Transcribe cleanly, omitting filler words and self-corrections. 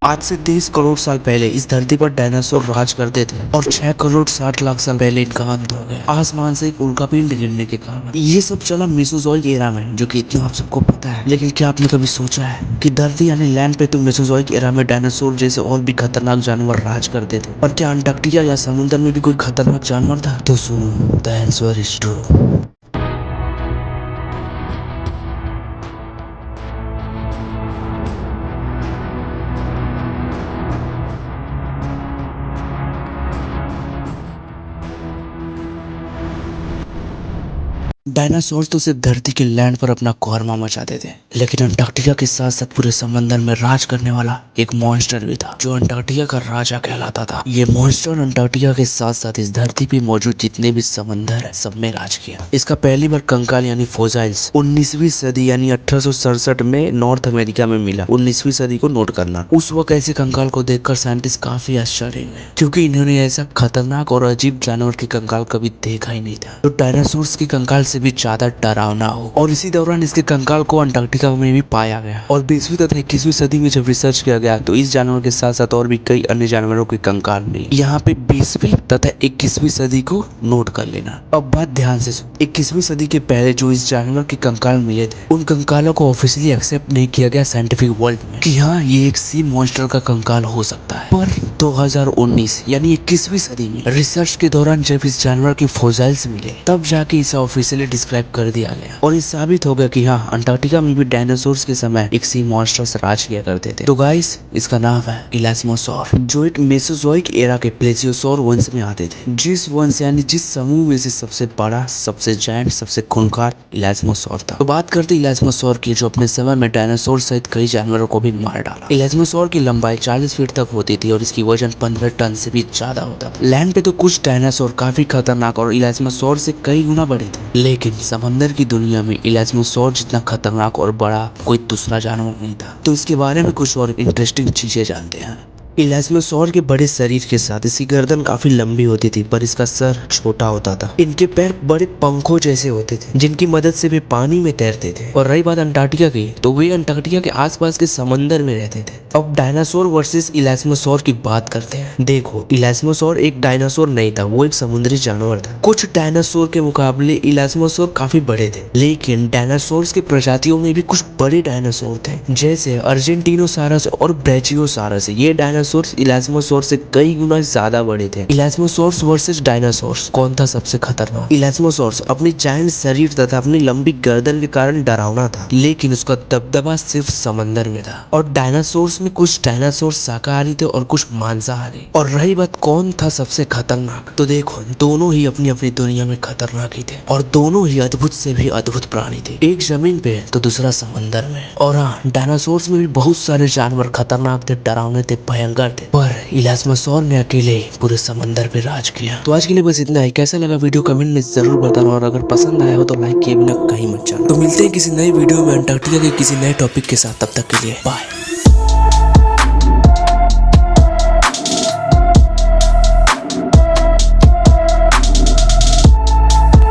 आज से 30 करोड़ साल पहले इस धरती पर डायनासोर राज करते थे और 6 करोड़ 60 लाख साल पहले इनका अंत हो गया आसमान से एक उल्कापिंड गिरने के कारण। ये सब चला मेसोजोइक एरा में, जो कि इतना आप सबको पता है। लेकिन क्या आपने कभी सोचा है कि धरती यानी लैंड पे तो मेसोजोइक एरा में डायनासोर जैसे और भी खतरनाक जानवर राज करते थे, पर क्या अंटार्कटिका या समुद्र में भी कोई खतरनाक जानवर था? तो सुनो, the answer is true. Dinosaur तो सिर्फ धरती के लैंड पर अपना कोहरमा मचाते थे, लेकिन अंटार्कटिका के साथ साथ पूरे समंदर में राज करने वाला एक मॉन्स्टर भी था, जो अंटार्कटिका का राजा कहलाता था। ये मॉन्स्टर अंटार्कटिका के साथ साथ इस धरती पे मौजूद जितने भी समंदर है, सब में राज किया। इसका पहली बार कंकाल यानी फोसाइल्स 19वीं सदी यानी 1867 में नॉर्थ अमेरिका में मिला। 19वीं सदी को नोट करना। उस वक्त ऐसे कंकाल को देखकर साइंटिस्ट काफी आश्चर्य हुए, क्योंकि इन्होंने ऐसा खतरनाक और अजीब जानवर के कंकाल कभी देखा ही नहीं था, तो डायनासोर्स के कंकाल से भी ज्यादा डरावना हो। और इसी दौरान इसके कंकाल को अंटार्कटिका में भी पाया गया। और 20वीं तथा 21वीं सदी में जब रिसर्च किया गया, तो इस जानवर के साथ साथ और भी कई अन्य जानवरों के कंकाल मिले। यहाँ पे 20वीं तथा 21वीं सदी को नोट कर लेना। अब बात ध्यान से सुन। 21वीं सदी के पहले जो इस जानवर के कंकाल मिले थे, उन कंकालों को ऑफिशियली एक्सेप्ट नहीं किया गया साइंटिफिक वर्ल्ड में कि हाँ, ये एक सी मॉन्स्टर का कंकाल हो सकता है। पर 2019 यानी 21वीं सदी में रिसर्च के दौरान जब इस जानवर के फोसिल्स मिले, तब जाके इसे ऑफिशियली डिस्क्राइब कर दिया गया और ये साबित हो गया कि हाँ, अंटार्कटिका में भी डायनासोर्स के समय एक सी मॉन्स्टर्स राज किया करते थे। तो गाइस, इसका नाम है इलास्मोसॉर, जो एक मेसोजोइक एरा के प्लेसियोसॉर वंश में आते थे। जिस वंश यानी जिस समूह में से सबसे बड़ा, सबसे जायंट, सबसे खूंखार इलास्मोसॉर था। तो बात करते इलास्मोसॉर की, जो अपने समय में डायनासोर सहित कई जानवरों को भी मार डाला। इलास्मोसॉर की लंबाई 40 फीट तक होती थी और इसकी वजन 15 टन से भी ज्यादा होता था। लैंड पे तो कुछ डायनासोर काफी खतरनाक और इलास्मोसॉर से कई गुना बड़े थे, लेकिन समंदर की दुनिया में इलास्मोसॉर जितना खतरनाक और बड़ा कोई दूसरा जानवर नहीं था। तो इसके बारे में कुछ और इंटरेस्टिंग चीजें जानते हैं। इलास्मोसॉर के बड़े शरीर के साथ इसकी गर्दन काफी लंबी होती थी, पर इसका सर छोटा होता था। इनके पैर बड़े पंखों जैसे होते थे, जिनकी मदद से वे पानी में तैरते थे। और रही बात अंटार्कटिका की, तो वे अंटार्कटिका के आसपास के समंदर में रहते थे। अब डायनासोर वर्सेस इलास्मोसॉर की बात करते हैं। देखो, इलास्मोसॉर एक डायनासोर नहीं था, वो एक समुद्री जानवर था। कुछ डायनासोर के मुकाबले इलास्मोसॉर काफी बड़े थे, लेकिन डायनासोर के प्रजातियों में भी कुछ बड़े डायनासोर थे, जैसे अर्जेंटीनोसारस और ब्रैचियोसारस। ये डायनासोर इलास्मोसॉर से कई गुना ज्यादा बड़े थे। इलास्मोसॉर्स वर्सेस डायनासोर्स, कौन था सबसे खतरनाक? इलास्मोसॉर्स अपनी जायंट शरीर तथा अपनी लंबी गर्दन के कारण डरावना था, लेकिन उसका दबदबा सिर्फ समंदर में था। और डायनासोर्स में कुछ डायनासोर शाकाहारी थे और कुछ मांसाहारी। और रही बात कौन था सबसे खतरनाक, तो देखो, दोनों ही अपनी अपनी दुनिया में खतरनाक ही थे और दोनों ही अद्भुत से भी अद्भुत प्राणी थे। एक जमीन पे तो दूसरा समंदर में। और हाँ, डायनासोर्स में भी बहुत सारे जानवर खतरनाक थे, डरावने थे, भयंकर थे, पर इलास्मोसॉर ने अकेले पूरे समंदर पे राज किया। तो आज के लिए बस इतना ही। कैसा लगा वीडियो कमेंट में जरूर बताना, और अगर पसंद आया हो तो लाइक किए बिना कहीं मत जाना। तो मिलते हैं किसी नई वीडियो में अंटार्कटिका के किसी नए टॉपिक के साथ। तब तक के लिए बाय।